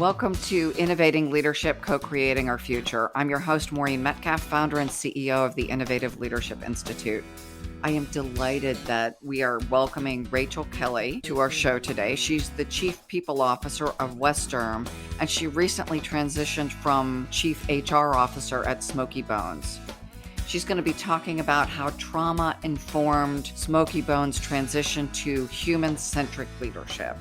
Welcome to Innovating Leadership, Co-Creating Our Future. I'm your host, Maureen Metcalf, founder and CEO of the Innovative Leadership Institute. I am delighted that we are welcoming Rachael Kelly to our show today. She's the Chief People Officer of Western, and she recently transitioned from Chief HR Officer at Smokey Bones. She's going to be talking about how trauma-informed Smokey Bones transitioned to human-centric leadership.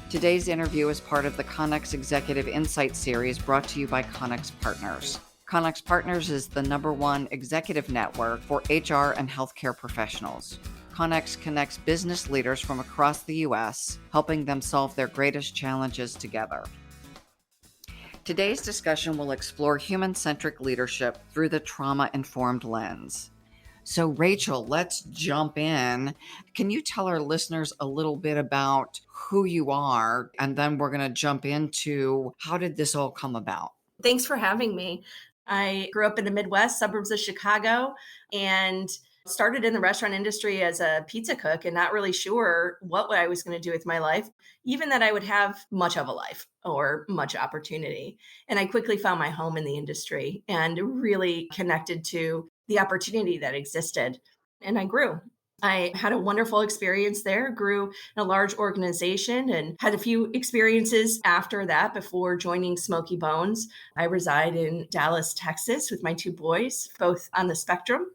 Today's interview is part of the Connex Executive Insight Series brought to you by Connex Partners. Connex Partners is the #1 executive network for HR and healthcare professionals. Connex connects business leaders from across the U.S., helping them solve their greatest challenges together. Today's discussion will explore human-centric leadership through the trauma-informed lens. So Rachael, let's jump in. Can you tell our listeners a little bit about who you are? And then we're going to jump into how did this all come about? Thanks for having me. I grew up in the Midwest, suburbs of Chicago, and started in the restaurant industry as a pizza cook and not really sure what I was going to do with my life, even that I would have much of a life or much opportunity. And I quickly found my home in the industry and really connected to the opportunity that existed. And I grew. I had a wonderful experience there, grew in a large organization and had a few experiences after that before joining Smokey Bones. I reside in Dallas, Texas with my 2 boys, both on the spectrum.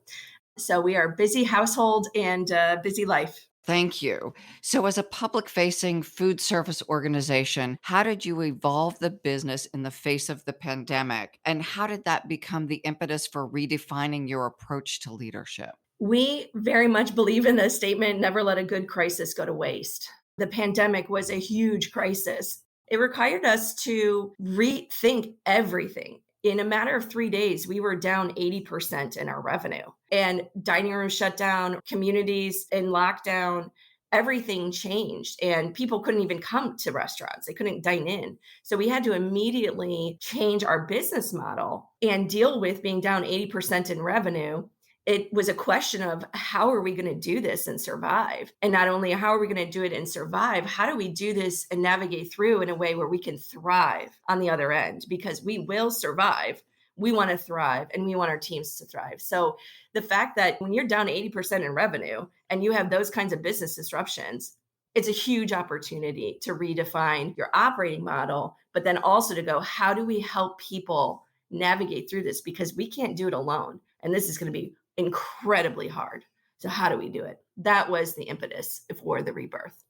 So we are a busy household and busy life. Thank you. So as a public-facing food service organization, how did you evolve the business in the face of the pandemic? And how did that become the impetus for redefining your approach to leadership? We very much believe in the statement, never let a good crisis go to waste. The pandemic was a huge crisis. It required us to rethink everything. In a matter of 3 days, we were down 80% in our revenue, and dining rooms shut down, communities in lockdown, everything changed, and people couldn't even come to restaurants. They couldn't dine in. So we had to immediately change our business model and deal with being down 80% in revenue. It was a question of how are we going to do this and survive? And not only how are we going to do it and survive, how do we do this and navigate through in a way where we can thrive on the other end? Because we will survive. We want to thrive and we want our teams to thrive. So the fact that when you're down 80% in revenue and you have those kinds of business disruptions, it's a huge opportunity to redefine your operating model, but then also to go, how do we help people navigate through this? Because we can't do it alone. And this is going to be incredibly hard. So how do we do it? That was the impetus for the rebirth.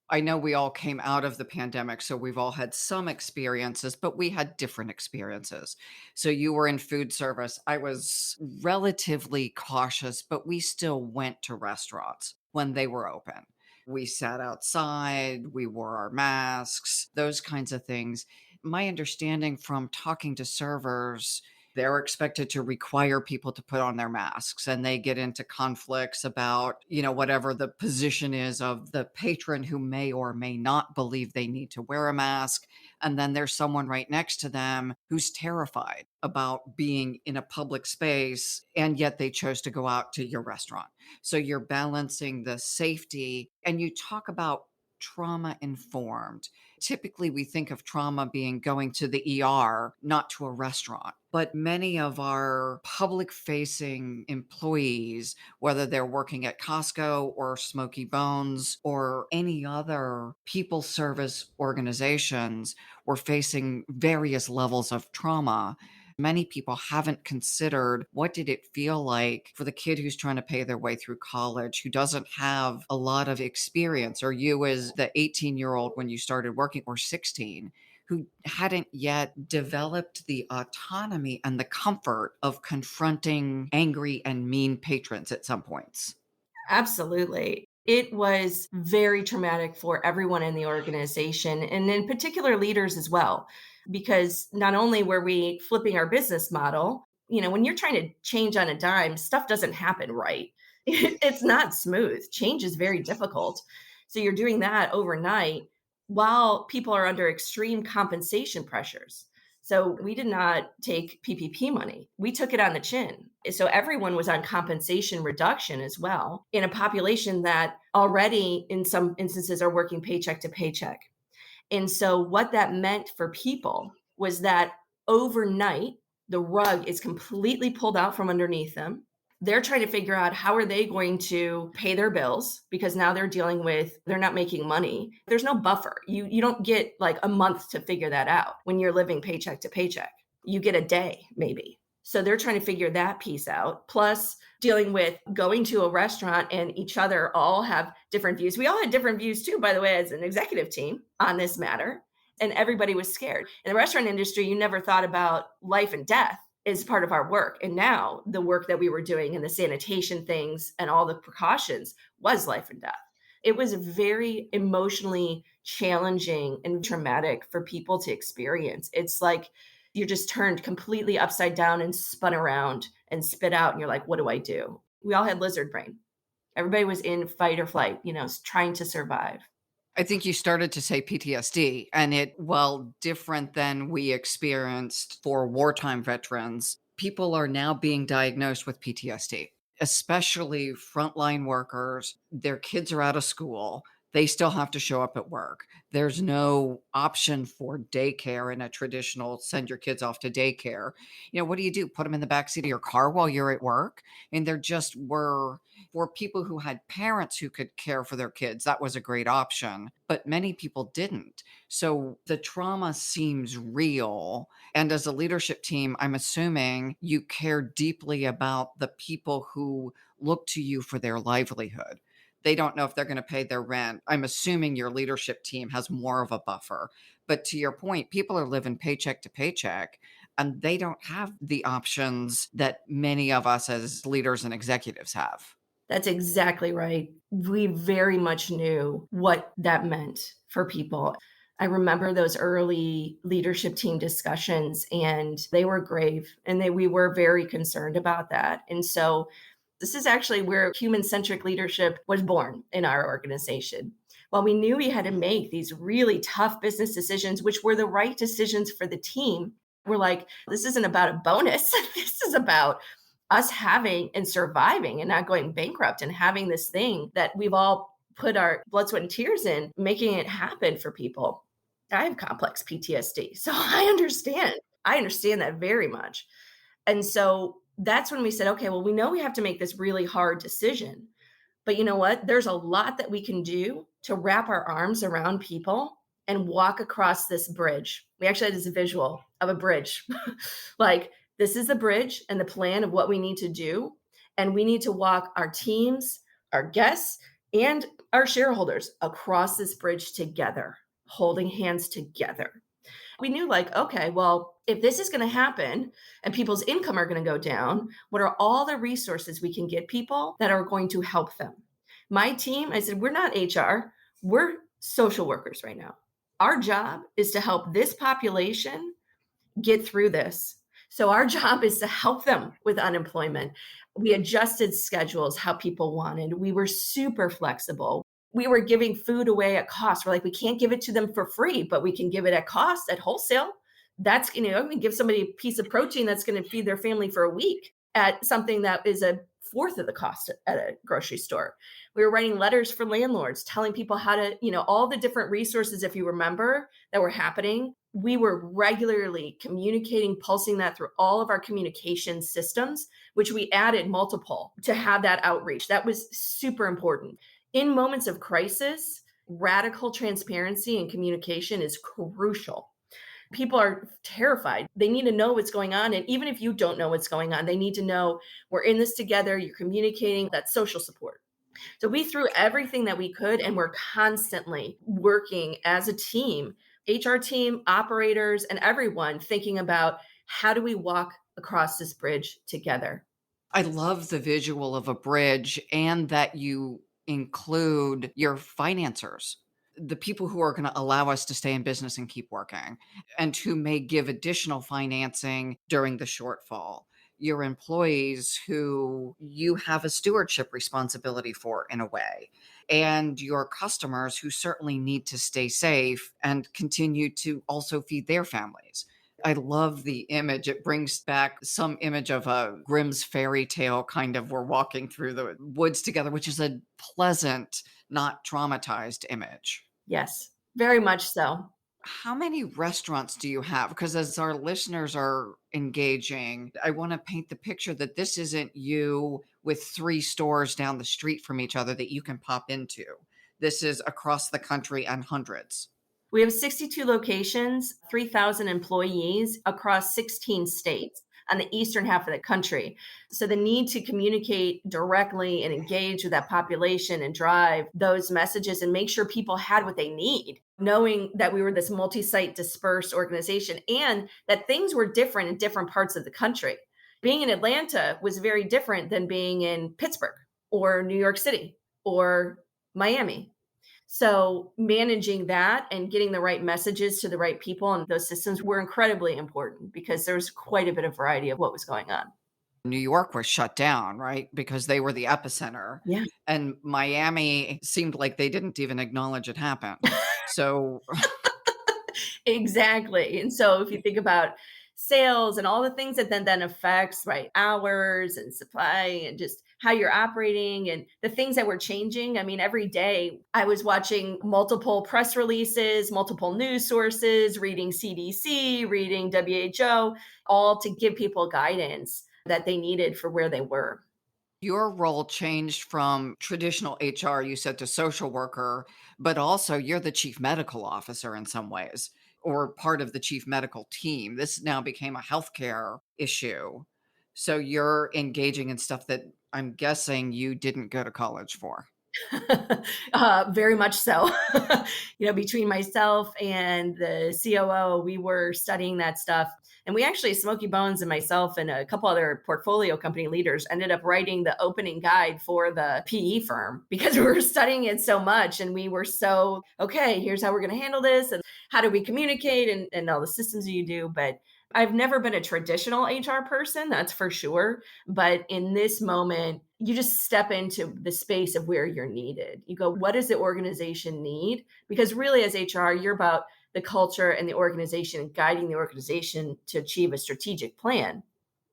I know we all came out of the pandemic, so we've all had some experiences, but we had different experiences. So you were in food service. I was relatively cautious, but we still went to restaurants when they were open. We sat outside, we wore our masks, those kinds of things. My understanding from talking to servers, they're expected to require people to put on their masks, and they get into conflicts about, whatever the position is of the patron who may or may not believe they need to wear a mask. And then there's someone right next to them who's terrified about being in a public space, and yet they chose to go out to your restaurant. So you're balancing the safety, and you talk about trauma informed. Typically, we think of trauma being going to the ER, not to a restaurant. But many of our public facing employees, whether they're working at Costco or Smokey Bones or any other people service organizations, were facing various levels of trauma. Many people haven't considered what did it feel like for the kid who's trying to pay their way through college, who doesn't have a lot of experience, or you as the 18-year-old when you started working, or 16, who hadn't yet developed the autonomy and the comfort of confronting angry and mean patrons at some points. Absolutely. It was very traumatic for everyone in the organization, and in particular leaders as well, because not only were we flipping our business model, when you're trying to change on a dime, stuff doesn't happen right. It's not smooth. Change is very difficult. So you're doing that overnight while people are under extreme compensation pressures. So we did not take PPP money. We took it on the chin. So everyone was on compensation reduction as well in a population that already in some instances are working paycheck to paycheck. And so what that meant for people was that overnight, the rug is completely pulled out from underneath them. They're trying to figure out how are they going to pay their bills because now they're dealing with they're not making money. There's no buffer. You don't get like a month to figure that out when you're living paycheck to paycheck. You get a day maybe. So they're trying to figure that piece out. Plus dealing with going to a restaurant and each other all have different views. We all had different views too, by the way, as an executive team on this matter. And everybody was scared. In the restaurant industry, you never thought about life and death is part of our work. And now the work that we were doing and the sanitation things and all the precautions was life and death. It was very emotionally challenging and traumatic for people to experience. It's like you're just turned completely upside down and spun around and spit out. And you're like, what do I do? We all had lizard brain. Everybody was in fight or flight, trying to survive. I think you started to say PTSD, and while different than we experienced for wartime veterans, people are now being diagnosed with PTSD, especially frontline workers. Their kids are out of school. They still have to show up at work. There's no option for daycare in a traditional send your kids off to daycare. What do you do? Put them in the backseat of your car while you're at work? And there just were for people who had parents who could care for their kids, that was a great option, but many people didn't. So the trauma seems real. And as a leadership team, I'm assuming you care deeply about the people who look to you for their livelihood. They don't know if they're going to pay their rent. I'm assuming your leadership team has more of a buffer. But to your point, people are living paycheck to paycheck and they don't have the options that many of us as leaders and executives have. That's exactly right. We very much knew what that meant for people. I remember those early leadership team discussions, and they were grave, and we were very concerned about that. And so this is actually where human-centric leadership was born in our organization. While we knew we had to make these really tough business decisions, which were the right decisions for the team, we're like, this isn't about a bonus. This is about us having and surviving and not going bankrupt and having this thing that we've all put our blood, sweat, and tears in, making it happen for people. I have complex PTSD, so I understand. I understand that very much. And so that's when we said, okay, well, we know we have to make this really hard decision. But you know what? There's a lot that we can do to wrap our arms around people and walk across this bridge. We actually had this visual of a bridge. Like, this is the bridge and the plan of what we need to do. And we need to walk our teams, our guests, and our shareholders across this bridge together, holding hands together. We knew, like, okay, well, if this is going to happen and people's income are going to go down, what are all the resources we can get people that are going to help them? My team, I said, we're not HR, we're social workers right now. Our job is to help this population get through this. So our job is to help them with unemployment. We adjusted schedules how people wanted. We were super flexible. We were giving food away at cost. We're like, we can't give it to them for free, but we can give it at cost at wholesale. That's, we give somebody a piece of protein that's going to feed their family for a week at something that is a fourth of the cost at a grocery store. We were writing letters for landlords, telling people how to, all the different resources, if you remember, that were happening. We were regularly communicating, pulsing that through all of our communication systems, which we added multiple to have that outreach. That was super important. In moments of crisis, radical transparency and communication is crucial. People are terrified. They need to know what's going on. And even if you don't know what's going on, they need to know we're in this together. You're communicating, that social support. So we threw everything that we could, and we're constantly working as a team, HR team, operators, and everyone thinking about how do we walk across this bridge together. I love the visual of a bridge and that you include your financiers, the people who are going to allow us to stay in business and keep working, and who may give additional financing during the shortfall. Your employees who you have a stewardship responsibility for in a way, and your customers who certainly need to stay safe and continue to also feed their families. I love the image. It brings back some image of a Grimm's fairy tale kind of we're walking through the woods together, which is a pleasant, not traumatized image. Yes, very much so. How many restaurants do you have? Because as our listeners are engaging, I want to paint the picture that this isn't you with 3 stores down the street from each other that you can pop into. This is across the country and hundreds. We have 62 locations, 3,000 employees across 16 states on the eastern half of the country. So the need to communicate directly and engage with that population and drive those messages and make sure people had what they need, knowing that we were this multi-site dispersed organization and that things were different in different parts of the country. Being in Atlanta was very different than being in Pittsburgh or New York City or Miami. So managing that and getting the right messages to the right people and those systems were incredibly important because there was quite a bit of variety of what was going on. New York was shut down, right? Because they were the epicenter, Yeah. and Miami seemed like they didn't even acknowledge it happened. So Exactly. And so if you think about sales and all the things that then affects, right, hours and supply and just how you're operating and the things that were changing. I mean, every day I was watching multiple press releases, multiple news sources, reading CDC, reading WHO, all to give people guidance that they needed for where they were. your role changed from traditional HR, you said, to social worker, but also you're the chief medical officer in some ways, or part of the chief medical team. This now became a healthcare issue. So you're engaging in stuff that I'm guessing you didn't go to college for. Very much so. Between myself and the COO, we were studying that stuff. And we actually, Smokey Bones and myself and a couple other portfolio company leaders ended up writing the opening guide for the PE firm because we were studying it so much. And we were so, okay, here's how we're going to handle this. And how do we communicate and all the systems you do. But I've never been a traditional HR person, that's for sure. But in this moment, you just step into the space of where you're needed. You go, what does the organization need? Because really, as HR, you're about the culture and the organization and guiding the organization to achieve a strategic plan.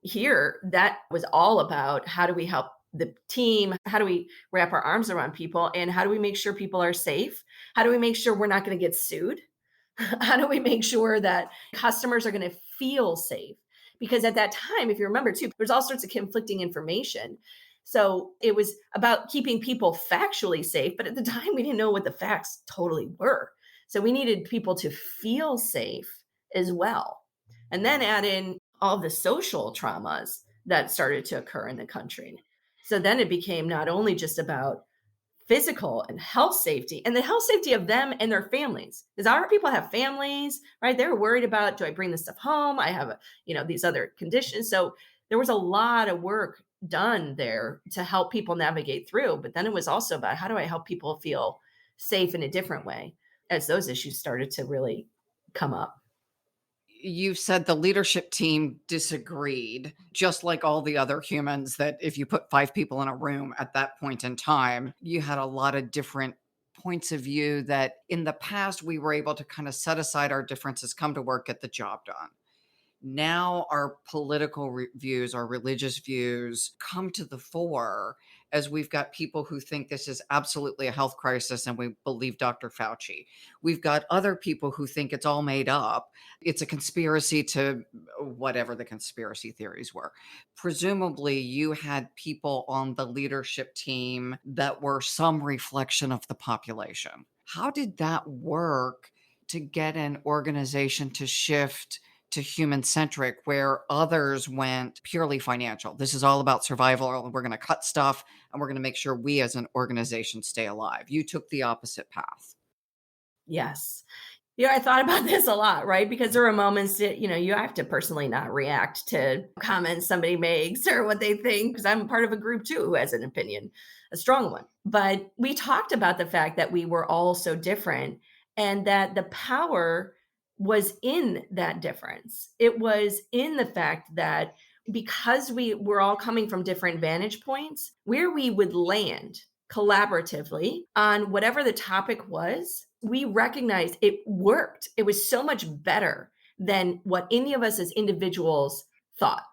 Here, that was all about how do we help the team? How do we wrap our arms around people? And how do we make sure people are safe? How do we make sure we're not going to get sued? How do we make sure that customers are going to feel safe? Because at that time, if you remember too, there's all sorts of conflicting information. So it was about keeping people factually safe, but at the time we didn't know what the facts totally were. So we needed people to feel safe as well. And then add in all the social traumas that started to occur in the country. So then it became not only just about physical and health safety and the health safety of them and their families, because our people have families, right? They're worried about, do I bring this stuff home? I have these other conditions. So there was a lot of work done there to help people navigate through, but then it was also about how do I help people feel safe in a different way as those issues started to really come up. You've said the leadership team disagreed, just like all the other humans, that if you put 5 people in a room at that point in time, you had a lot of different points of view that in the past we were able to kind of set aside our differences, come to work, get the job done. Now our political views, our religious views come to the fore as we've got people who think this is absolutely a health crisis and we believe Dr. Fauci. We've got other people who think it's all made up. It's a conspiracy to whatever the conspiracy theories were. Presumably, you had people on the leadership team that were some reflection of the population. How did that work to get an organization to shift to human centric where others went purely financial? This is all about survival. We're going to cut stuff and we're going to make sure we as an organization stay alive. You took the opposite path. Yes. I thought about this a lot, right? Because there are moments that, you have to personally not react to comments somebody makes or what they think, because I'm part of a group too who has an opinion, a strong one. But we talked about the fact that we were all so different and that the power was in that difference. It was in the fact that because we were all coming from different vantage points, where we would land collaboratively on whatever the topic was, we recognized it worked. It was so much better than what any of us as individuals thought.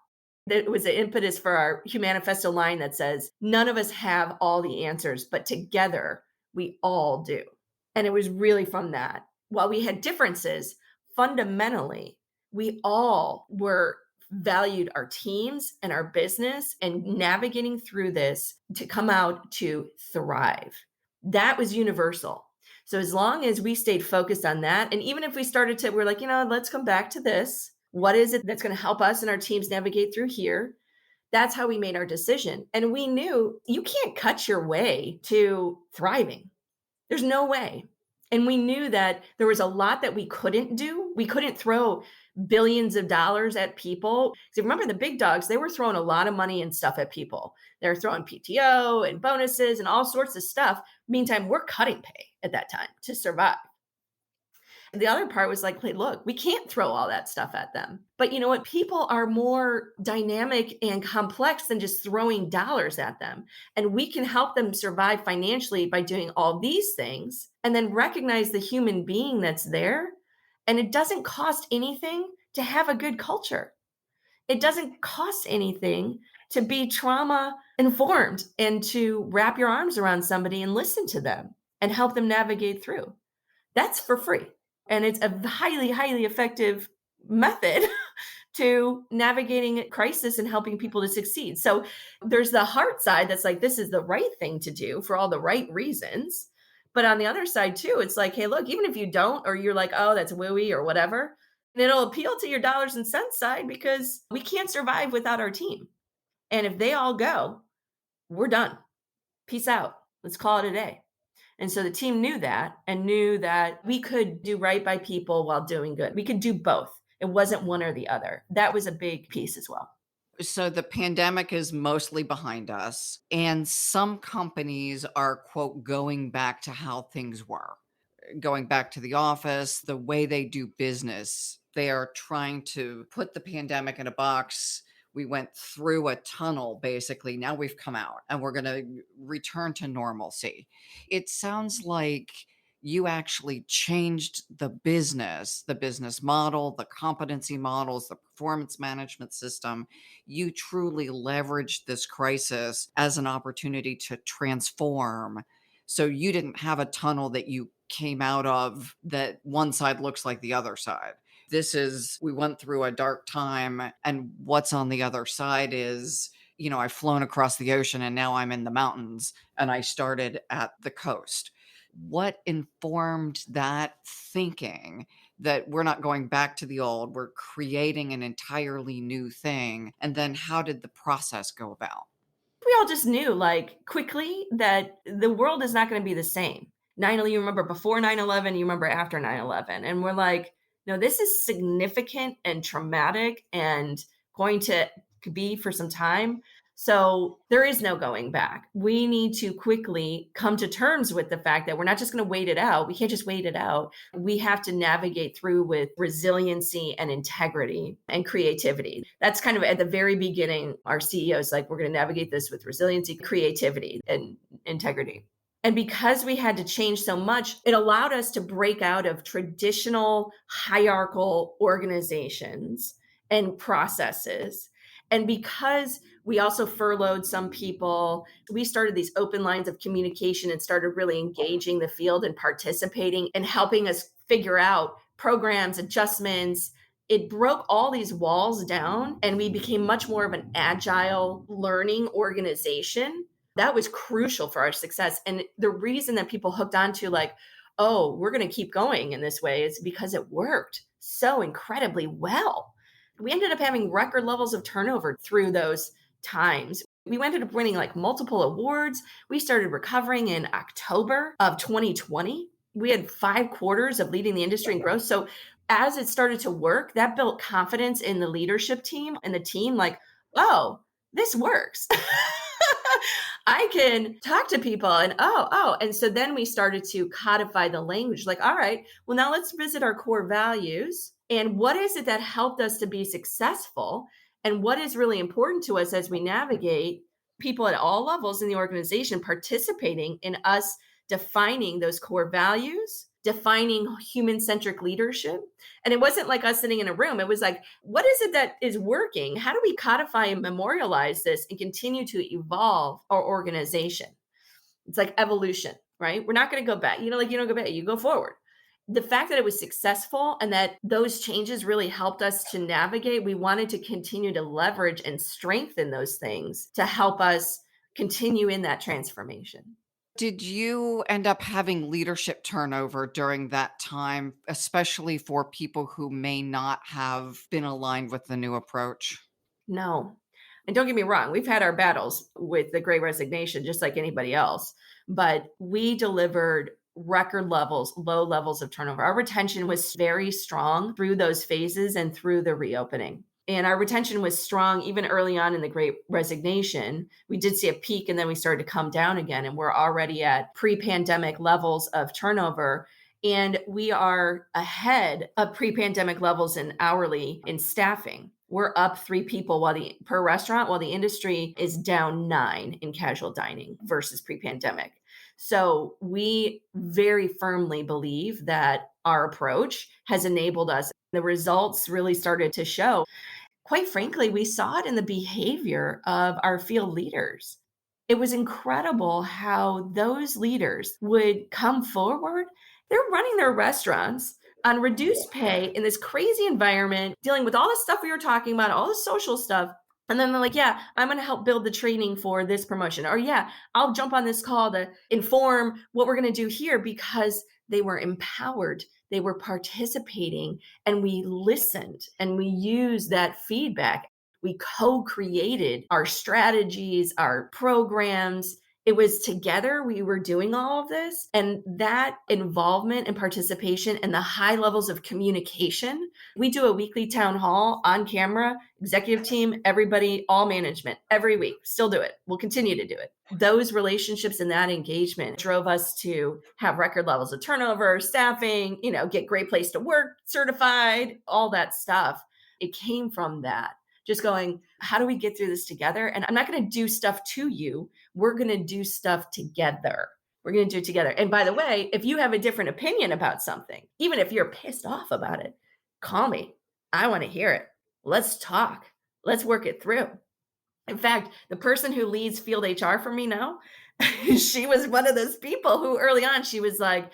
That was the impetus for our Humanifesto line that says, none of us have all the answers, but together we all do. And it was really from that. While we had differences, fundamentally, we all were valued our teams and our business and navigating through this to come out to thrive. That was universal. So as long as we stayed focused on that, and even if we started to, we're like, let's come back to this. What is it that's going to help us and our teams navigate through here? That's how we made our decision. And we knew you can't cut your way to thriving. There's no way. And we knew that there was a lot that we couldn't do. We couldn't throw billions of dollars at people. So remember the big dogs, they were throwing a lot of money and stuff at people. They're throwing PTO and bonuses and all sorts of stuff. Meantime, we're cutting pay at that time to survive. The other part was like, hey, look, we can't throw all that stuff at them. But you know what? People are more dynamic and complex than just throwing dollars at them. And we can help them survive financially by doing all these things and then recognize the human being that's there. And it doesn't cost anything to have a good culture. It doesn't cost anything to be trauma informed and to wrap your arms around somebody and listen to them and help them navigate through. That's for free. And it's a highly, highly effective method to navigating crisis and helping people to succeed. So there's the heart side that's like, this is the right thing to do for all the right reasons. But on the other side too, it's like, hey, look, even if you don't, or you're like, oh, that's wooey or whatever, it'll appeal to your dollars and cents side because we can't survive without our team. And if they all go, we're done. Peace out. Let's call it a day. And so the team knew that and knew that we could do right by people while doing good. We could do both. It wasn't one or the other. That was a big piece as well. So the pandemic is mostly behind us, and some companies are, quote, going back to how things were, going back to the office, the way they do business. They are trying to put the pandemic in a box. We went through a tunnel, basically. Now we've come out and we're going to return to normalcy. It sounds like you actually changed the business model, the competency models, the performance management system. You truly leveraged this crisis as an opportunity to transform. So you didn't have a tunnel that you came out of that one side looks like the other side. We went through a dark time, and what's on the other side is, I've flown across the ocean and now I'm in the mountains and I started at the coast. What informed that thinking that we're not going back to the old, we're creating an entirely new thing? And then how did the process go about? We all just knew like quickly that the world is not going to be the same. You remember before 9/11, you remember after 9/11. And we're like, no, this is significant and traumatic and going to be for some time. So there is no going back. We need to quickly come to terms with the fact that we're not just going to wait it out. We can't just wait it out. We have to navigate through with resiliency and integrity and creativity. That's kind of at the very beginning. Our CEO is like, we're going to navigate this with resiliency, creativity, and integrity. And because we had to change so much, it allowed us to break out of traditional hierarchical organizations and processes. And because we also furloughed some people, we started these open lines of communication and started really engaging the field and participating and helping us figure out programs, adjustments. It broke all these walls down and we became much more of an agile learning organization. That was crucial for our success. And the reason that people hooked onto like, oh, we're going to keep going in this way is because it worked so incredibly well. We ended up having record levels of turnover through those times. We ended up winning like multiple awards. We started recovering in October of 2020. We had 5 quarters of leading the industry in growth. So as it started to work, that built confidence in the leadership team and the team like, oh, this works. I can talk to people and oh. And so then we started to codify the language like, all right, well, now let's visit our core values. And what is it that helped us to be successful? And what is really important to us as we navigate people at all levels in the organization participating in us defining those core values, defining human-centric leadership. And it wasn't like us sitting in a room. It was like, what is it that is working? How do we codify and memorialize this and continue to evolve our organization? It's like evolution, right? We're not going to go back. Like you don't go back, you go forward. The fact that it was successful and that those changes really helped us to navigate, we wanted to continue to leverage and strengthen those things to help us continue in that transformation. Did you end up having leadership turnover during that time, especially for people who may not have been aligned with the new approach? No. And don't get me wrong, we've had our battles with the great resignation just like anybody else, but we delivered record levels, low levels of turnover. Our retention was very strong through those phases and through the reopening. And our retention was strong even early on in the great resignation. We did see a peak and then we started to come down again. And we're already at pre pandemic levels of turnover. And we are ahead of pre pandemic levels in hourly in staffing. We're up 3 people while the per restaurant, while the industry is down 9 in casual dining versus pre-pandemic. So we very firmly believe that our approach has enabled us. The results really started to show. Quite frankly, we saw it in the behavior of our field leaders. It was incredible how those leaders would come forward. They're running their restaurants on reduced pay in this crazy environment, dealing with all the stuff we were talking about, all the social stuff. And then they're like, yeah, I'm going to help build the training for this promotion. Or, yeah, I'll jump on this call to inform what we're going to do here because they were empowered. They were participating and we listened and we used that feedback. We co created our strategies, our programs. It was together we were doing all of this. And that involvement and participation and the high levels of communication. We do a weekly town hall on camera, executive team, everybody, all management, every week. Still do it. We'll continue to do it. Those relationships and that engagement drove us to have record levels of turnover, staffing, get great place to work certified, all that stuff. It came from that. Just going, how do we get through this together? And I'm not going to do stuff to you. We're going to do stuff together. We're going to do it together. And by the way, if you have a different opinion about something, even if you're pissed off about it, call me. I want to hear it. Let's talk. Let's work it through. In fact, the person who leads field HR for me now, she was one of those people who early on, she was like,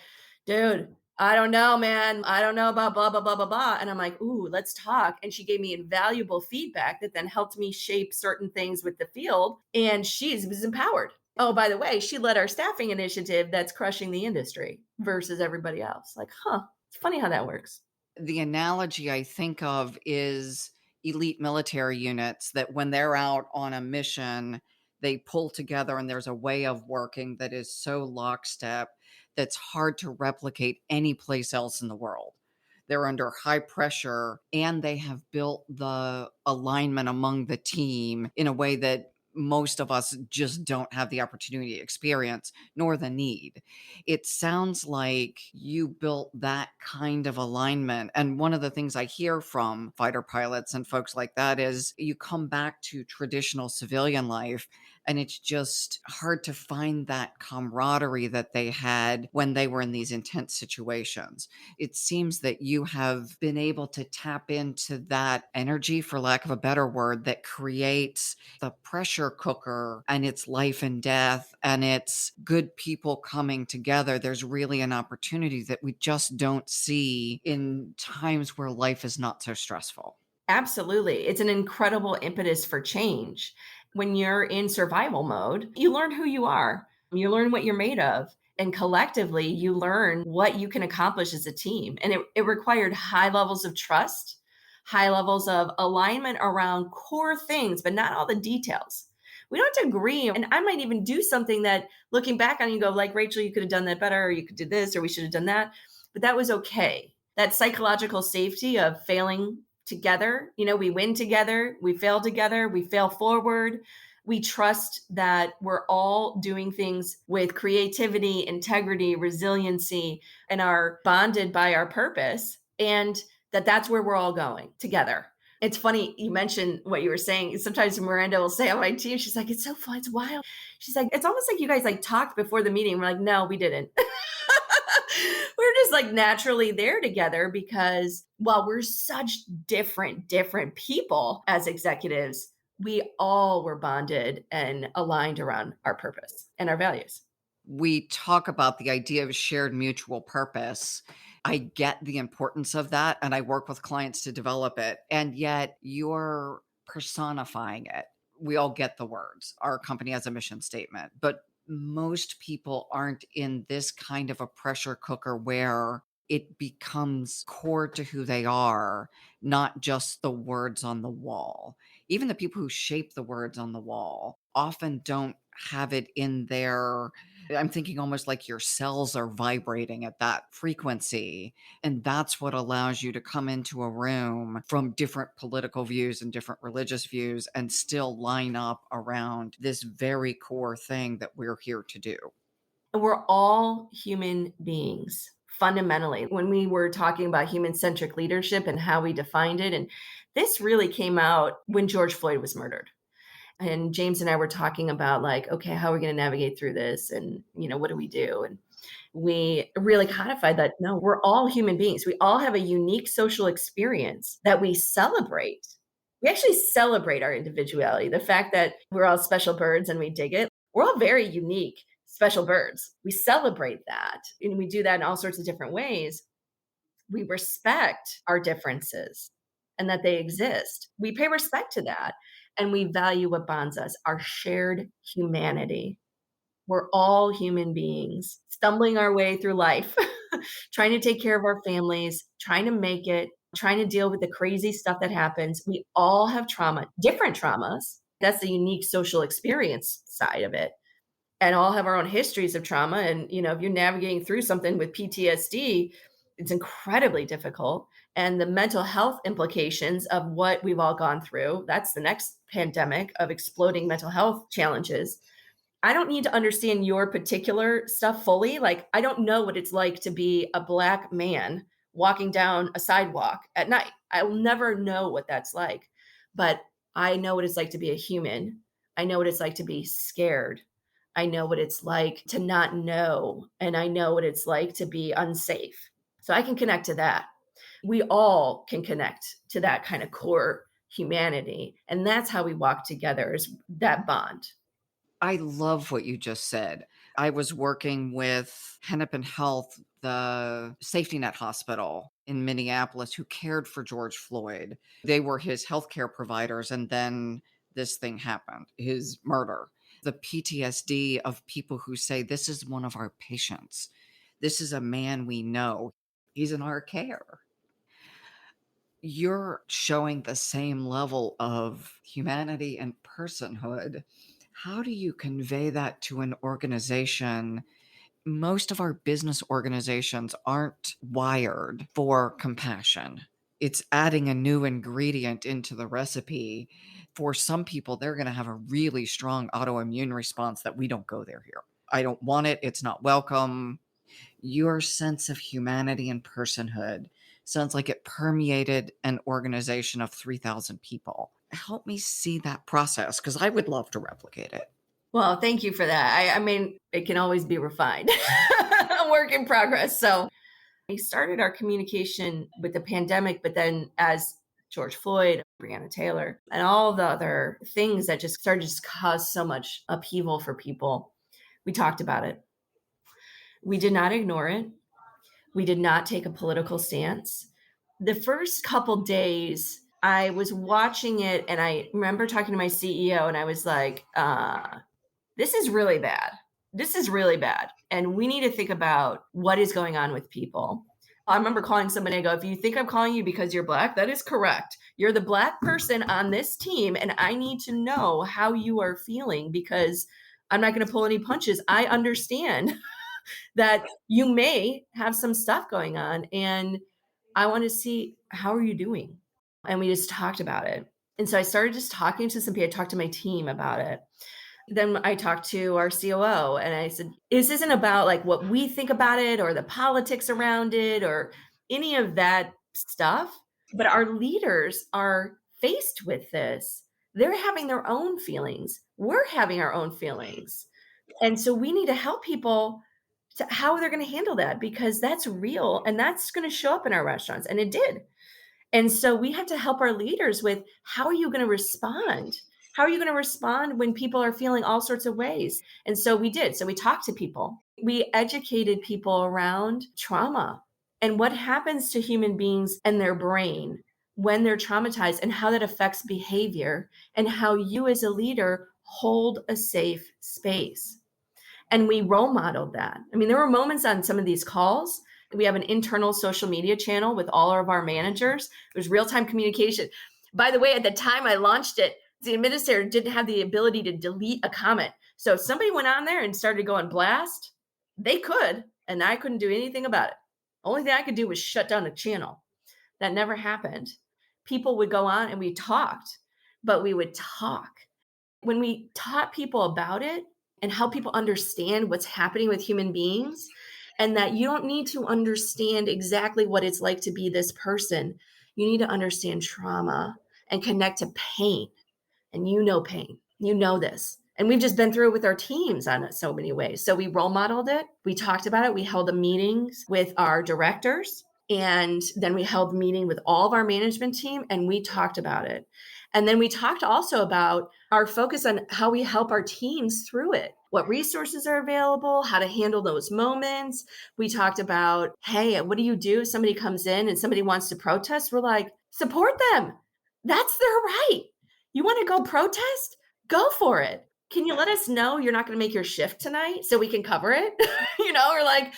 dude, I don't know, man. I don't know about blah, blah, blah, blah, blah. And I'm like, ooh, let's talk. And she gave me invaluable feedback that then helped me shape certain things with the field. And she was empowered. Oh, by the way, she led our staffing initiative that's crushing the industry versus everybody else. Like, it's funny how that works. The analogy I think of is elite military units that when they're out on a mission, they pull together and there's a way of working that is so lockstep that's hard to replicate any place else in the world. They're under high pressure and they have built the alignment among the team in a way that most of us just don't have the opportunity to experience nor the need. It sounds like you built that kind of alignment. And one of the things I hear from fighter pilots and folks like that is you come back to traditional civilian life and it's just hard to find that camaraderie that they had when they were in these intense situations. It seems that you have been able to tap into that energy, for lack of a better word, that creates the pressure cooker and it's life and death and it's good people coming together. There's really an opportunity that we just don't see in times where life is not so stressful. Absolutely. It's an incredible impetus for change. When you're in survival mode, you learn who you are, you learn what you're made of. And collectively, you learn what you can accomplish as a team. And it required high levels of trust, high levels of alignment around core things, but not all the details. We don't have to agree. And I might even do something that looking back on you go, like, Rachel, you could have done that better, or you could do this, or we should have done that. But that was okay. That psychological safety of failing together. We win together, we fail together, we fail forward. We trust that we're all doing things with creativity, integrity, resiliency, and are bonded by our purpose. And that's where we're all going together. It's funny, you mentioned what you were saying. Sometimes Miranda will say on my team, she's like, it's so fun, it's wild. She's like, it's almost like you guys like talked before the meeting. We're like, no, we didn't. We're just like naturally there together because while we're such different people as executives, we all were bonded and aligned around our purpose and our values. We talk about the idea of shared mutual purpose. I get the importance of that, and I work with clients to develop it, and yet you're personifying it. We all get the words. Our company has a mission statement, but most people aren't in this kind of a pressure cooker where it becomes core to who they are, not just the words on the wall. Even the people who shape the words on the wall often don't have it in their, I'm thinking almost like your cells are vibrating at that frequency. And that's what allows you to come into a room from different political views and different religious views and still line up around this very core thing that we're here to do. We're all human beings fundamentally. When we were talking about human centric leadership and how we defined it, and this really came out when George Floyd was murdered. And James and I were talking about, like, okay, how are we going to navigate through this? And, what do we do? And we really codified that no, we're all human beings. We all have a unique social experience that we celebrate. We actually celebrate our individuality. The fact that we're all special birds and we dig it. We're all very unique, special birds. We celebrate that. And we do that in all sorts of different ways. We respect our differences and that they exist. We pay respect to that. And we value what bonds us, our shared humanity. We're all human beings stumbling our way through life, trying to take care of our families, trying to make it, trying to deal with the crazy stuff that happens. We all have trauma, different traumas. That's the unique social experience side of it. And all have our own histories of trauma. And, if you're navigating through something with PTSD, it's incredibly difficult. And the mental health implications of what we've all gone through, that's the next pandemic of exploding mental health challenges. I don't need to understand your particular stuff fully. Like, I don't know what it's like to be a Black man walking down a sidewalk at night. I will never know what that's like. But I know what it's like to be a human. I know what it's like to be scared. I know what it's like to not know. And I know what it's like to be unsafe. So I can connect to that. We all can connect to that kind of core humanity. And that's how we walk together, is that bond. I love what you just said. I was working with Hennepin Health, the safety net hospital in Minneapolis, who cared for George Floyd. They were his healthcare providers. And then this thing happened, his murder. The PTSD of people who say, this is one of our patients. This is a man we know. He's in our care. You're showing the same level of humanity and personhood. How do you convey that to an organization? Most of our business organizations aren't wired for compassion. It's adding a new ingredient into the recipe. For some people, they're going to have a really strong autoimmune response that we don't go there here. I don't want it. It's not welcome. Your sense of humanity and personhood sounds like it permeated an organization of 3,000 people. Help me see that process because I would love to replicate it. Well, thank you for that. I mean, it can always be refined. A work in progress. So we started our communication with the pandemic, but then as George Floyd, Breonna Taylor, and all the other things that just started to just cause so much upheaval for people, we talked about it. We did not ignore it. We did not take a political stance. The first couple days, I was watching it and I remember talking to my CEO and I was like, this is really bad. This is really bad. And we need to think about what is going on with people. I remember calling somebody and I go, if you think I'm calling you because you're Black, that is correct. You're the Black person on this team. And I need to know how you are feeling because I'm not going to pull any punches. I understand that you may have some stuff going on. And I want to see, how are you doing? And we just talked about it. And so I started just talking to some people. I talked to my team about it. Then I talked to our COO and I said, this isn't about like what we think about it or the politics around it or any of that stuff, but our leaders are faced with this. They're having their own feelings. We're having our own feelings. And so we need to help people to how they're going to handle that because that's real and that's going to show up in our restaurants. And it did. And so we have to help our leaders with how are you going to respond? How are you going to respond when people are feeling all sorts of ways? And so we did. So we talked to people. We educated people around trauma and what happens to human beings and their brain when they're traumatized and how that affects behavior and how you as a leader hold a safe space. And we role modeled that. I mean, there were moments on some of these calls. We have an internal social media channel with all of our managers. There's real time communication. By the way, at the time I launched it, the administrator didn't have the ability to delete a comment. So if somebody went on there and started going blast, they could, and I couldn't do anything about it. Only thing I could do was shut down the channel. That never happened. People would go on and we talked, but we would talk. When we taught people about it and help people understand what's happening with human beings, and that you don't need to understand exactly what it's like to be this person, you need to understand trauma and connect to pain. And you know pain, you know this. And we've just been through it with our teams on it so many ways. So we role modeled it. We talked about it. We held the meetings with our directors. And then we held a meeting with all of our management team and we talked about it. And then we talked also about our focus on how we help our teams through it, what resources are available, how to handle those moments. We talked about, hey, what do you do if somebody comes in and somebody wants to protest? We're like, support them. That's their right. You want to go protest? Go for it. Can you let us know you're not going to make your shift tonight so we can cover it? We're like,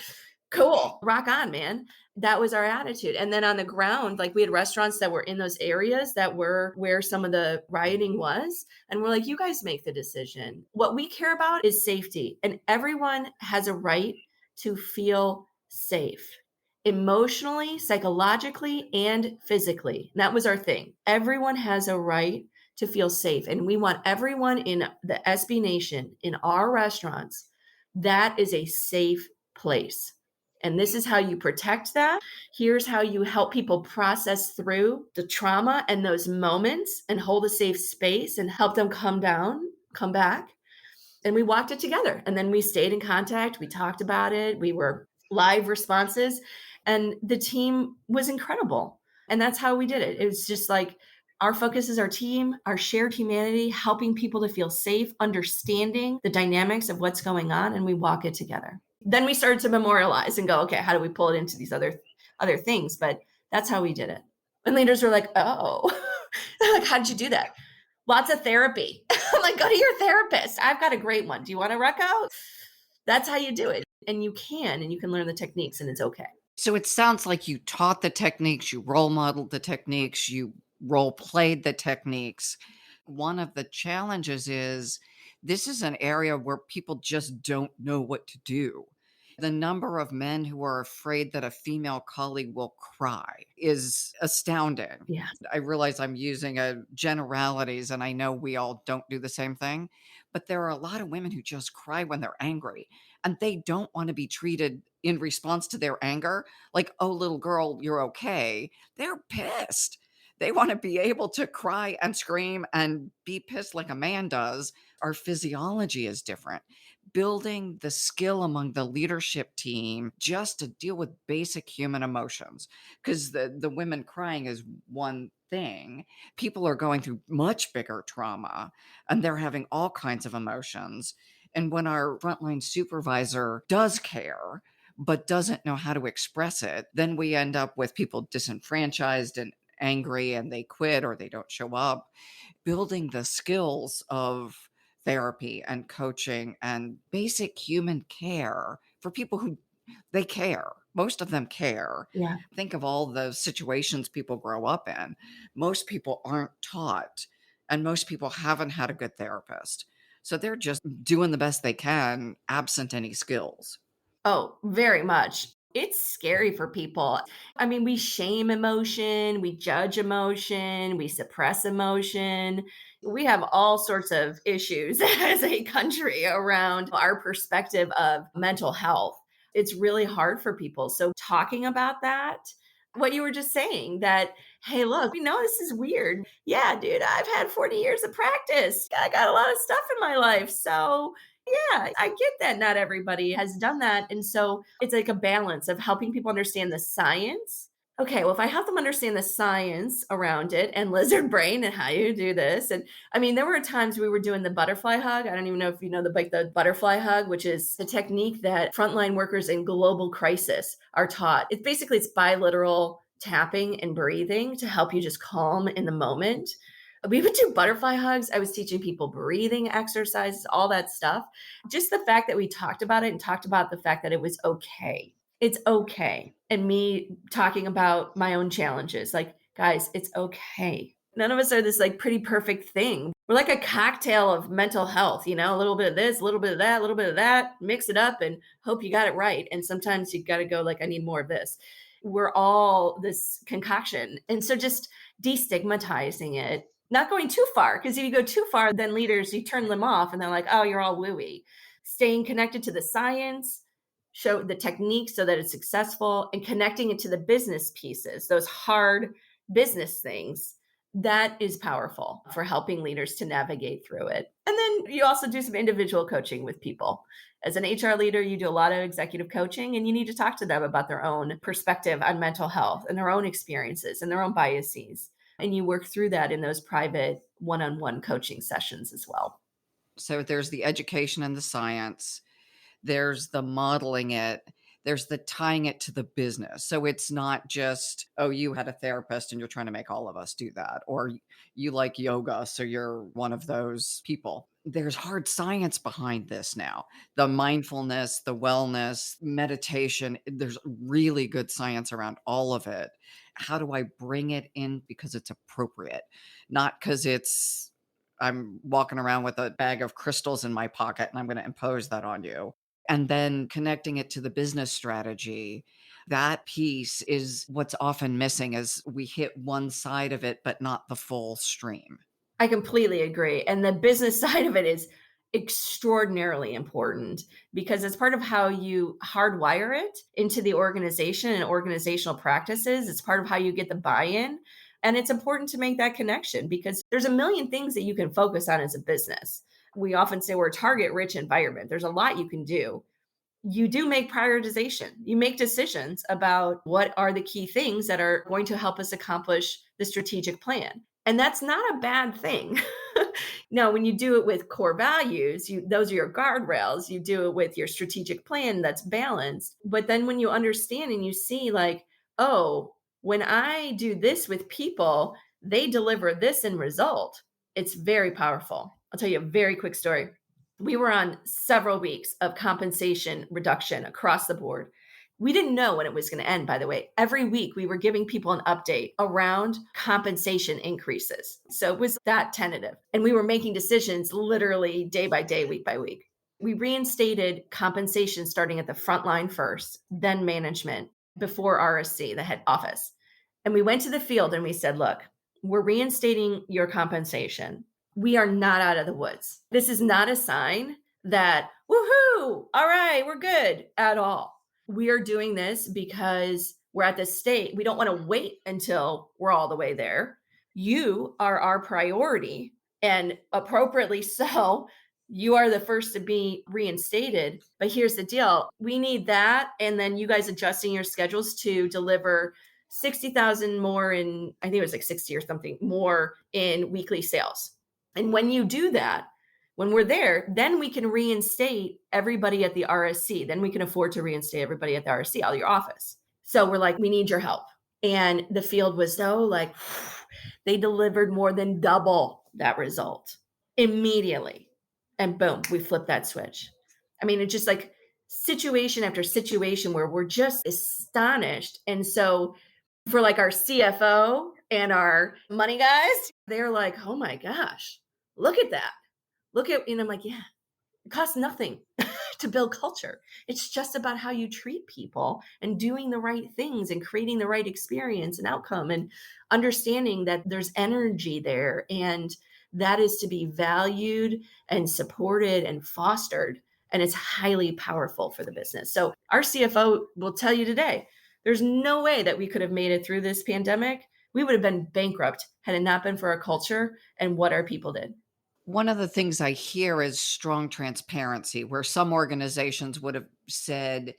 cool, rock on, man. That was our attitude. And then on the ground, like we had restaurants that were in those areas that were where some of the rioting was. And we're like, you guys make the decision. What we care about is safety. And everyone has a right to feel safe emotionally, psychologically, and physically. And that was our thing. Everyone has a right to feel safe. And we want everyone in the SB Nation, in our restaurants, that is a safe place. And this is how you protect that. Here's how you help people process through the trauma and those moments and hold a safe space and help them come down, come back. And we walked it together. And then we stayed in contact. We talked about it. We were live responses. And the team was incredible. And that's how we did it. It was just like our focus is our team, our shared humanity, helping people to feel safe, understanding the dynamics of what's going on, and we walk it together. Then we started to memorialize and go, okay, how do we pull it into these other things? But that's how we did it. And leaders were like, oh, like, how'd you do that? Lots of therapy. I'm like, go to your therapist. I've got a great one. Do you want a reco? That's how you do it. And you can learn the techniques and it's okay. So it sounds like you taught the techniques, you role modeled the techniques, you role played the techniques. One of the challenges is this is an area where people just don't know what to do. The number of men who are afraid that a female colleague will cry is astounding. Yeah. I realize I'm using generalities and I know we all don't do the same thing, but there are a lot of women who just cry when they're angry and they don't want to be treated in response to their anger like, oh, little girl, you're okay. They're pissed. They want to be able to cry and scream and be pissed like a man does. Our physiology is different. Building the skill among the leadership team just to deal with basic human emotions, because the women crying is one thing. People are going through much bigger trauma and they're having all kinds of emotions. And when our frontline supervisor does care, but doesn't know how to express it, then we end up with people disenfranchised and angry and they quit or they don't show up. Building the skills of therapy and coaching and basic human care for people who they care. Most of them care. Yeah. Think of all the situations people grow up in. Most people aren't taught, and most people haven't had a good therapist. So they're just doing the best they can, absent any skills. Oh, very much. It's scary for people. I mean, we shame emotion, we judge emotion, we suppress emotion. We have all sorts of issues as a country around our perspective of mental health. It's really hard for people. So, talking about that, what you were just saying, that, hey, look, we know this is weird. Yeah, dude, I've had 40 years of practice. I got a lot of stuff in my life. So, yeah, I get that not everybody has done that. And so it's like a balance of helping people understand the science Okay, well, if I help them understand the science around it and lizard brain and how you do this, and I mean, there were times we were doing the butterfly hug. I don't even know if you know the butterfly hug, which is the technique that frontline workers in global crisis are taught. It's bilateral tapping and breathing to help you just calm in the moment. We would do butterfly hugs. I was teaching people breathing exercises, all that stuff. Just the fact that we talked about it and talked about the fact that it was okay. It's okay. And me talking about my own challenges, like, guys, it's okay. None of us are this like pretty perfect thing. We're like a cocktail of mental health, a little bit of this, a little bit of that, a little bit of that, mix it up and hope you got it right. And sometimes you got to go like, I need more of this. We're all this concoction. And so just destigmatizing it, not going too far, because if you go too far, then leaders, you turn them off and they're like, oh, you're all wooey. Staying connected to the science, show the technique so that it's successful, and connecting it to the business pieces, those hard business things, that is powerful for helping leaders to navigate through it. And then you also do some individual coaching with people. As an HR leader, you do a lot of executive coaching, and you need to talk to them about their own perspective on mental health and their own experiences and their own biases. And you work through that in those private one-on-one coaching sessions as well. So there's the education and the science. There's the modeling it. There's the tying it to the business. So it's not just, oh, you had a therapist and you're trying to make all of us do that. Or you like yoga, so you're one of those people. There's hard science behind this now. The mindfulness, the wellness, meditation, there's really good science around all of it. How do I bring it in because it's appropriate? Not because I'm walking around with a bag of crystals in my pocket and I'm going to impose that on you. And then connecting it to the business strategy, that piece is what's often missing as we hit one side of it, but not the full stream. I completely agree. And the business side of it is extraordinarily important because it's part of how you hardwire it into the organization and organizational practices. It's part of how you get the buy in. And it's important to make that connection because there's a million things that you can focus on as a business. We often say we're a target rich environment. There's a lot you can do. You do make prioritization. You make decisions about what are the key things that are going to help us accomplish the strategic plan. And that's not a bad thing. Now, when you do it with core values, those are your guardrails. You do it with your strategic plan that's balanced. But then when you understand and you see, like, oh, when I do this with people, they deliver this in result. It's very powerful. I'll tell you a very quick story. We were on several weeks of compensation reduction across the board. We didn't know when it was going to end, by the way. Every week we were giving people an update around compensation increases. So it was that tentative. And we were making decisions literally day by day, week by week. We reinstated compensation starting at the front line first, then management, before RSC, the head office. And we went to the field and we said, look, we're reinstating your compensation. We are not out of the woods. This is not a sign that, woohoo, all right, we're good at all. We are doing this because we're at this state. We don't want to wait until we're all the way there. You are our priority, and appropriately so. You are the first to be reinstated. But here's the deal. We need that. And then you guys adjusting your schedules to deliver 60,000 more in, I think it was like 60 or something more in weekly sales. And when you do that, when we're there, then we can reinstate everybody at the RSC. Then we can afford to reinstate everybody at the RSC, out of your office. So we're like, we need your help. And the field was so like, they delivered more than double that result immediately. And boom, we flipped that switch. I mean, it's just like situation after situation where we're just astonished. And so for like our CFO and our money guys, they're like, oh my gosh, look at that. Look at, and I'm like, yeah, it costs nothing to build culture. It's just about how you treat people and doing the right things and creating the right experience and outcome and understanding that there's energy there and that is to be valued and supported and fostered. And it's highly powerful for the business. So our CFO will tell you today, there's no way that we could have made it through this pandemic. We would have been bankrupt had it not been for our culture and what our people did. One of the things I hear is strong transparency, where some organizations would have said,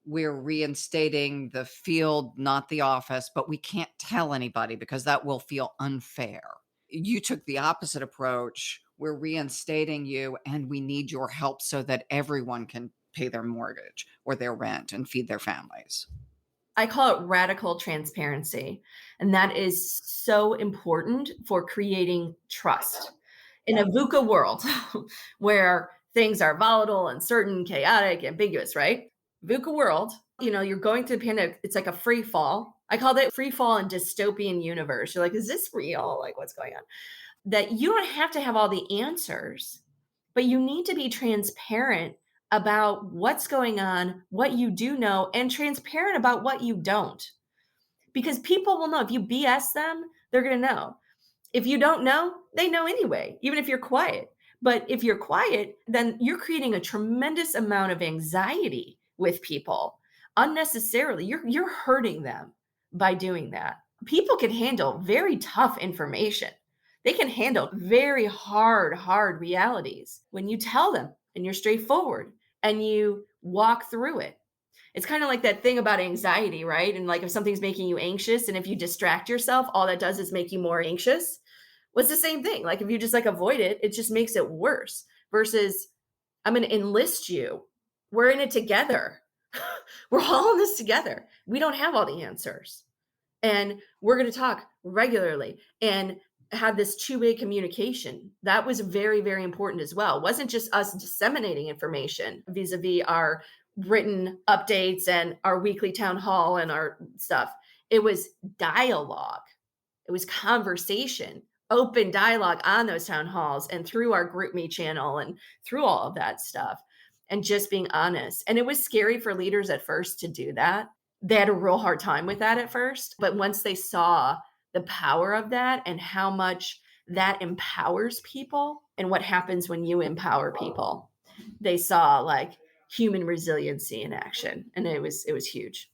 we're reinstating the field, not the office, but we can't tell anybody because that will feel unfair. You took the opposite approach. We're reinstating you and we need your help so that everyone can pay their mortgage or their rent and feed their families. I call it radical transparency. And that is so important for creating trust. In a VUCA world where things are volatile, uncertain, chaotic, ambiguous, right? VUCA world, you're going through the pandemic. It's like a free fall. I call it free fall in dystopian universe. You're like, is this real? Like, what's going on? That you don't have to have all the answers, but you need to be transparent about what's going on, what you do know, and transparent about what you don't. Because people will know. If you BS them, they're going to know. If you don't know, they know anyway, even if you're quiet. But if you're quiet, then you're creating a tremendous amount of anxiety with people unnecessarily. You're hurting them by doing that. People can handle very tough information. They can handle very hard realities when you tell them and you're straightforward and you walk through it. It's kind of like that thing about anxiety, right? And like if something's making you anxious and if you distract yourself, all that does is make you more anxious. Well, it's the same thing. Like if you just like avoid it, it just makes it worse versus I'm going to enlist you. We're in it together. We're all in this together. We don't have all the answers. And we're going to talk regularly and have this two-way communication. That was very, very important as well. It wasn't just us disseminating information vis-a-vis our written updates and our weekly town hall and our stuff. It was dialogue. It was conversation, open dialogue on those town halls and through our group me channel and through all of that stuff and just being honest. And it was scary for leaders at first to do that. They had a real hard time with that at first, but once they saw the power of that and how much that empowers people and what happens when you empower people, they saw like human resiliency in action, and it was huge.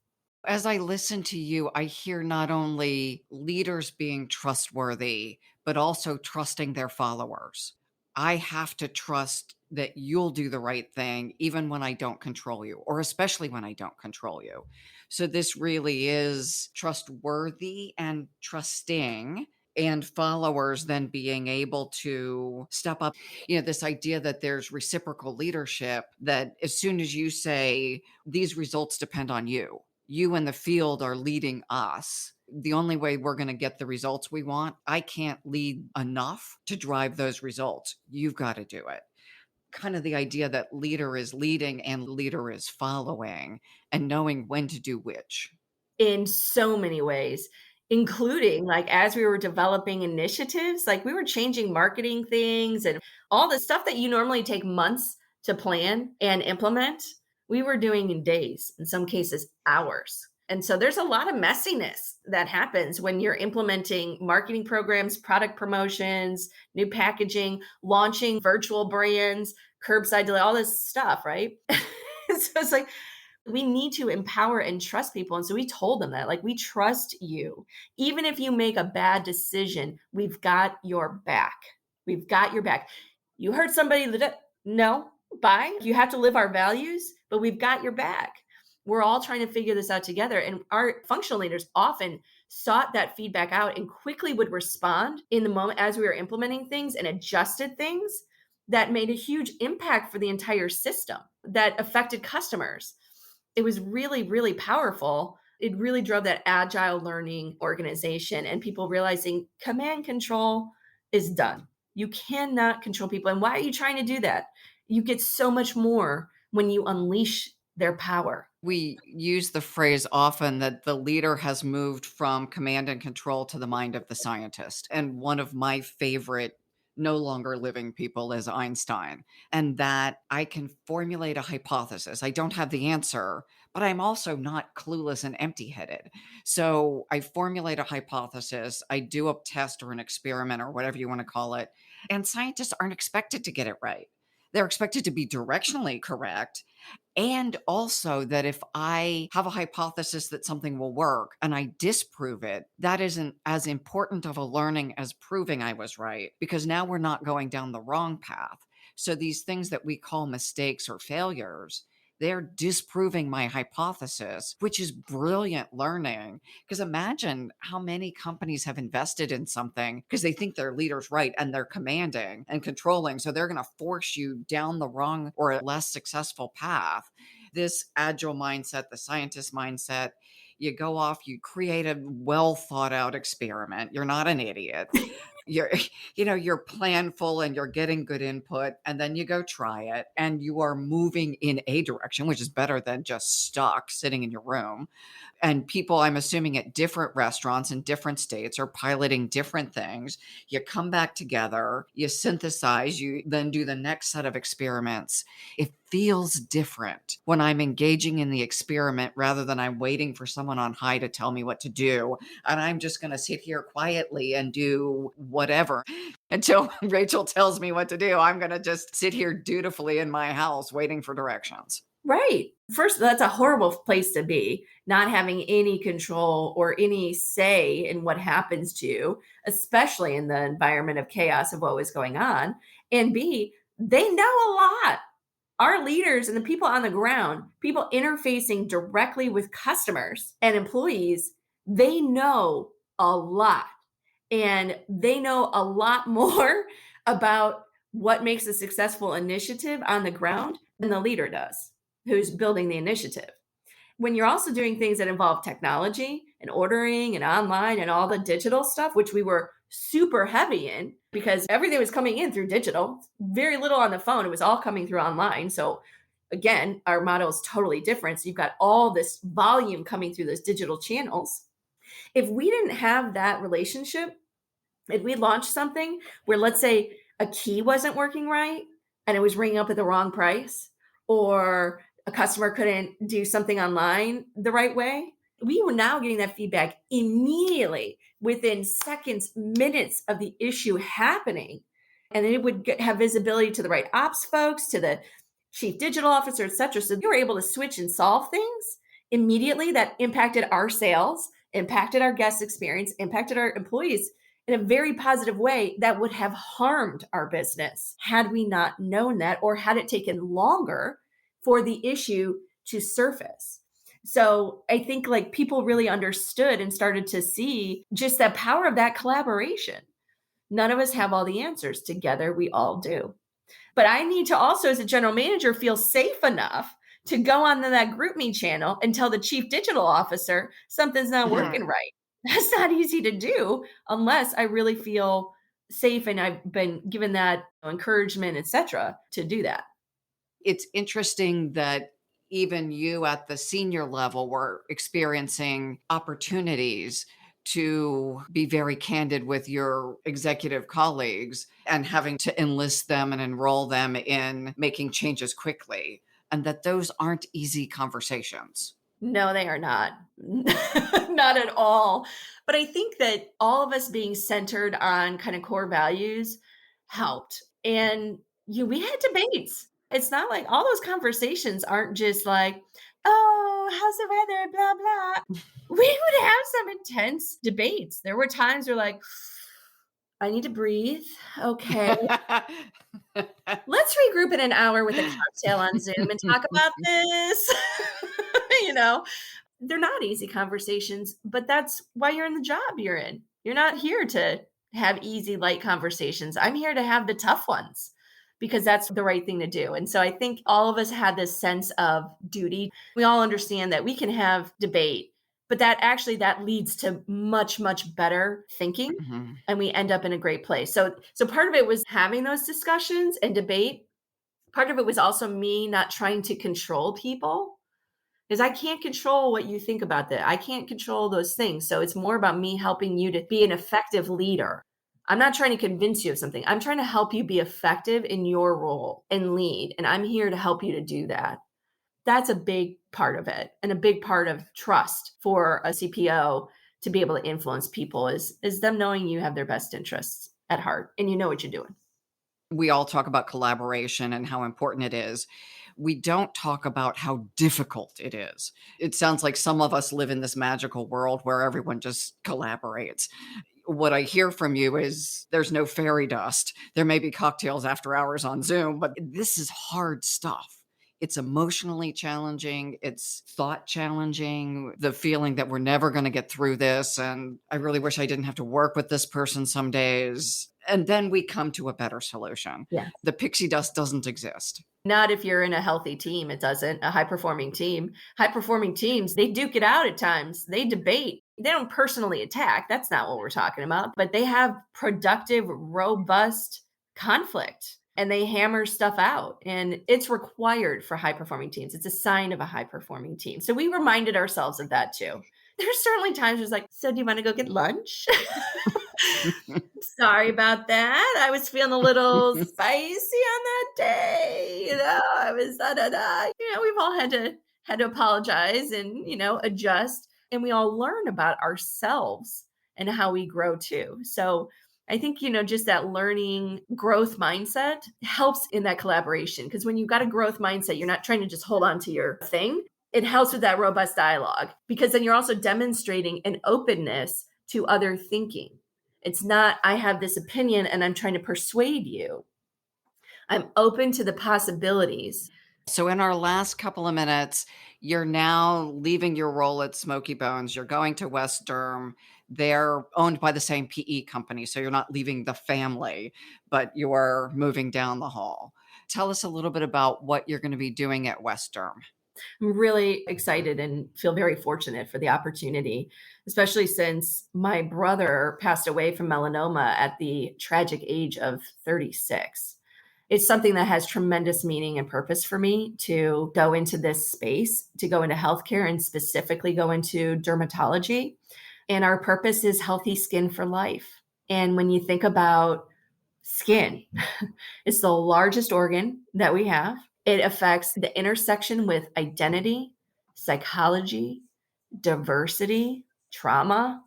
As I listen to you, I hear not only leaders being trustworthy, but also trusting their followers. I have to trust that you'll do the right thing, even when I don't control you, or especially when I don't control you. So, this really is trustworthy and trusting, and followers then being able to step up. This idea that there's reciprocal leadership, that as soon as you say, these results depend on you, you in the field are leading us. The only way we're going to get the results we want, I can't lead enough to drive those results. You've got to do it. Kind of the idea that leader is leading and leader is following and knowing when to do which. In so many ways, including like as we were developing initiatives, like we were changing marketing things and all the stuff that you normally take months to plan and implement, we were doing in days, in some cases, hours. And so there's a lot of messiness that happens when you're implementing marketing programs, product promotions, new packaging, launching virtual brands, curbside delay, all this stuff, right? So it's like, we need to empower and trust people. And so we told them that, like, we trust you. Even if you make a bad decision, we've got your back. We've got your back. You hurt somebody, no, bye. You have to live our values, but we've got your back. We're all trying to figure this out together. And our functional leaders often sought that feedback out and quickly would respond in the moment as we were implementing things and adjusted things that made a huge impact for the entire system that affected customers. It was really, really powerful. It really drove that agile learning organization and people realizing command control is done. You cannot control people. And why are you trying to do that? You get so much more when you unleash their power. We use the phrase often that the leader has moved from command and control to the mind of the scientist. And one of my favorite no longer living people is Einstein, and that I can formulate a hypothesis. I don't have the answer, but I'm also not clueless and empty headed. So I formulate a hypothesis, I do a test or an experiment or whatever you want to call it, and scientists aren't expected to get it right. They're expected to be directionally correct. And also that if I have a hypothesis that something will work and I disprove it, that isn't as important of a learning as proving I was right, because now we're not going down the wrong path. So these things that we call mistakes or failures, They're disproving my hypothesis, which is brilliant learning. Because imagine how many companies have invested in something because they think their leader's right and they're commanding and controlling. So they're going to force you down the wrong or a less successful path. This agile mindset, the scientist mindset, you go off, you create a well thought out experiment. You're not an idiot. You're you're planful and you're getting good input, and then you go try it and you are moving in a direction, which is better than just stuck sitting in your room. And people, I'm assuming at different restaurants in different states are piloting different things. You come back together, you synthesize, you then do the next set of experiments. It feels different when I'm engaging in the experiment rather than I'm waiting for someone on high to tell me what to do. And I'm just going to sit here quietly and do whatever until Rachel tells me what to do. I'm going to just sit here dutifully in my house waiting for directions. Right. First, that's a horrible place to be, not having any control or any say in what happens to you, especially in the environment of chaos of what was going on. And B, they know a lot. Our leaders and the people on the ground, people interfacing directly with customers and employees, they know a lot. And they know a lot more about what makes a successful initiative on the ground than the leader does, who's building the initiative. When you're also doing things that involve technology and ordering and online and all the digital stuff, which we were super heavy in because everything was coming in through digital, very little on the phone. It was all coming through online. So again, our model is totally different. So you've got all this volume coming through those digital channels. If we didn't have that relationship, if we launched something where, let's say, a key wasn't working right and it was ringing up at the wrong price, or a customer couldn't do something online the right way, we were now getting that feedback immediately within seconds, minutes of the issue happening. And then it would have visibility to the right ops folks, to the chief digital officer, et cetera. So you were able to switch and solve things immediately that impacted our sales, impacted our guest experience, impacted our employees in a very positive way that would have harmed our business had we not known that, or had it taken longer for the issue to surface. So I think like people really understood and started to see just the power of that collaboration. None of us have all the answers. Together, we all do. But I need to also, as a general manager, feel safe enough to go on that GroupMe channel and tell the chief digital officer something's not working right. That's not easy to do unless I really feel safe and I've been given that encouragement, et cetera, to do that. It's interesting that even you at the senior level were experiencing opportunities to be very candid with your executive colleagues and having to enlist them and enroll them in making changes quickly, and that those aren't easy conversations. No, they are not. Not at all. But I think that all of us being centered on kind of core values helped. And we had debates. It's not like all those conversations aren't just like, oh, how's the weather? Blah, blah. We would have some intense debates. There were times where like, I need to breathe. Okay. Let's regroup in an hour with a cocktail on Zoom and talk about this. you know, they're not easy conversations, but that's why you're in the job you're in. You're not here to have easy, light conversations. I'm here to have the tough ones because that's the right thing to do. And so I think all of us had this sense of duty. We all understand that we can have debate, but that leads to much, much better thinking. Mhm. And we end up in a great place. So part of it was having those discussions and debate. Part of it was also me not trying to control people, because I can't control what you think about that. I can't control those things. So it's more about me helping you to be an effective leader. I'm not trying to convince you of something. I'm trying to help you be effective in your role and lead. And I'm here to help you to do that. That's a big part of it, and a big part of trust for a CPO to be able to influence people is them knowing you have their best interests at heart and you know what you're doing. We all talk about collaboration and how important it is. We don't talk about how difficult it is. It sounds like some of us live in this magical world where everyone just collaborates. What I hear from you is there's no fairy dust. There may be cocktails after hours on Zoom, but this is hard stuff. It's emotionally challenging. It's thought challenging. The feeling that we're never going to get through this. And I really wish I didn't have to work with this person some days. And then we come to a better solution. Yeah. The pixie dust doesn't exist. Not if you're in a healthy team, it doesn't. A high performing team. High performing teams, they duke it out at times. They debate. They don't personally attack. That's not what we're talking about. But they have productive, robust conflict and they hammer stuff out. And it's required for high performing teams. It's a sign of a high performing team. So we reminded ourselves of that too. There's certainly times where it's like, so do you want to go get lunch? Sorry about that. I was feeling a little spicy on that day. I was we've all had to apologize and, adjust, and we all learn about ourselves and how we grow too. So I think, just that learning growth mindset helps in that collaboration, because when you've got a growth mindset, you're not trying to just hold on to your thing. It helps with that robust dialogue, because then you're also demonstrating an openness to other thinking. It's not, I have this opinion and I'm trying to persuade you. I'm open to the possibilities. So in our last couple of minutes, you're now leaving your role at Smokey Bones. You're going to West Derm. They're owned by the same PE company. So you're not leaving the family, but you're moving down the hall. Tell us a little bit about what you're going to be doing at West Derm. I'm really excited and feel very fortunate for the opportunity, especially since my brother passed away from melanoma at the tragic age of 36. It's something that has tremendous meaning and purpose for me to go into this space, to go into healthcare, and specifically go into dermatology. And our purpose is healthy skin for life. And when you think about skin, it's the largest organ that we have. It affects the intersection with identity, psychology, diversity, trauma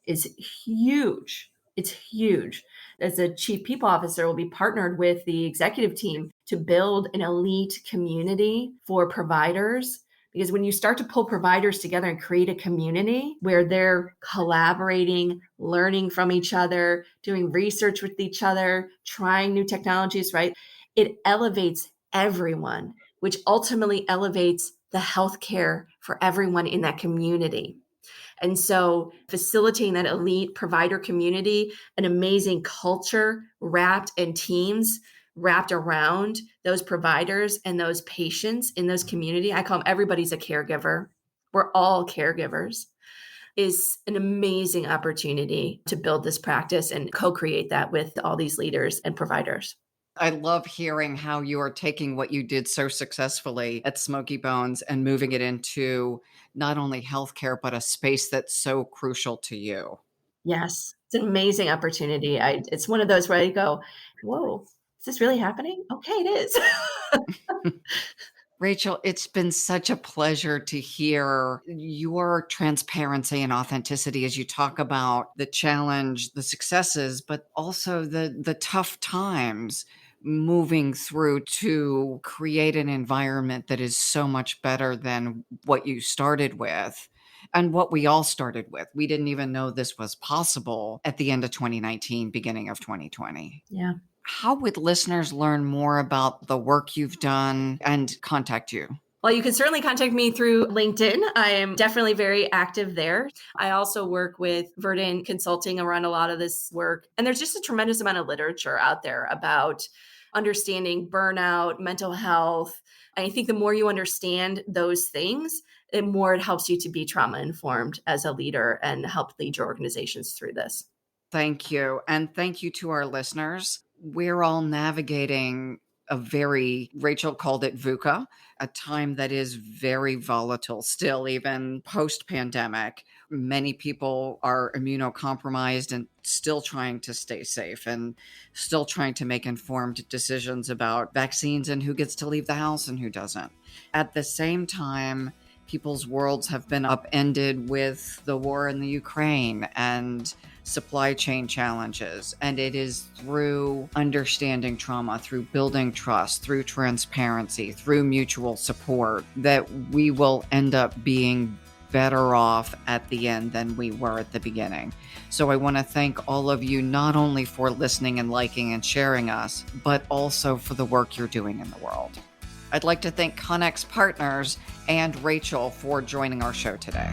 is huge. It's huge. As a chief people officer, we'll be partnered with the executive team to build an elite community for providers. Because when you start to pull providers together and create a community where they're collaborating, learning from each other, doing research with each other, trying new technologies, right? It elevates everyone, which ultimately elevates the healthcare for everyone in that community. And so facilitating that elite provider community, an amazing culture wrapped and teams wrapped around those providers and those patients in those community. I call them, everybody's a caregiver. We're all caregivers. Is an amazing opportunity to build this practice and co-create that with all these leaders and providers. I love hearing how you are taking what you did so successfully at Smokey Bones and moving it into not only healthcare, but a space that's so crucial to you. Yes, it's an amazing opportunity. It's one of those where I go, whoa, is this really happening? Okay, it is. Rachael, it's been such a pleasure to hear your transparency and authenticity as you talk about the challenge, the successes, but also the tough times moving through to create an environment that is so much better than what you started with and what we all started with. We didn't even know this was possible at the end of 2019, beginning of 2020. Yeah. How would listeners learn more about the work you've done and contact you? Well, you can certainly contact me through LinkedIn. I am definitely very active there. I also work with Verdant Consulting around a lot of this work. And there's just a tremendous amount of literature out there about understanding burnout, mental health. And I think the more you understand those things, the more it helps you to be trauma informed as a leader and help lead your organizations through this. Thank you. And thank you to our listeners. We're all navigating Rachel called it VUCA, a time that is very volatile still, even post-pandemic. Many people are immunocompromised and still trying to stay safe and still trying to make informed decisions about vaccines and who gets to leave the house and who doesn't. At the same time, people's worlds have been upended with the war in the Ukraine and supply chain challenges. And it is through understanding trauma, through building trust, through transparency, through mutual support, that we will end up being better off at the end than we were at the beginning. So I want to thank all of you, not only for listening and liking and sharing us, but also for the work you're doing in the world. I'd like to thank Connex Partners and Rachel for joining our show today.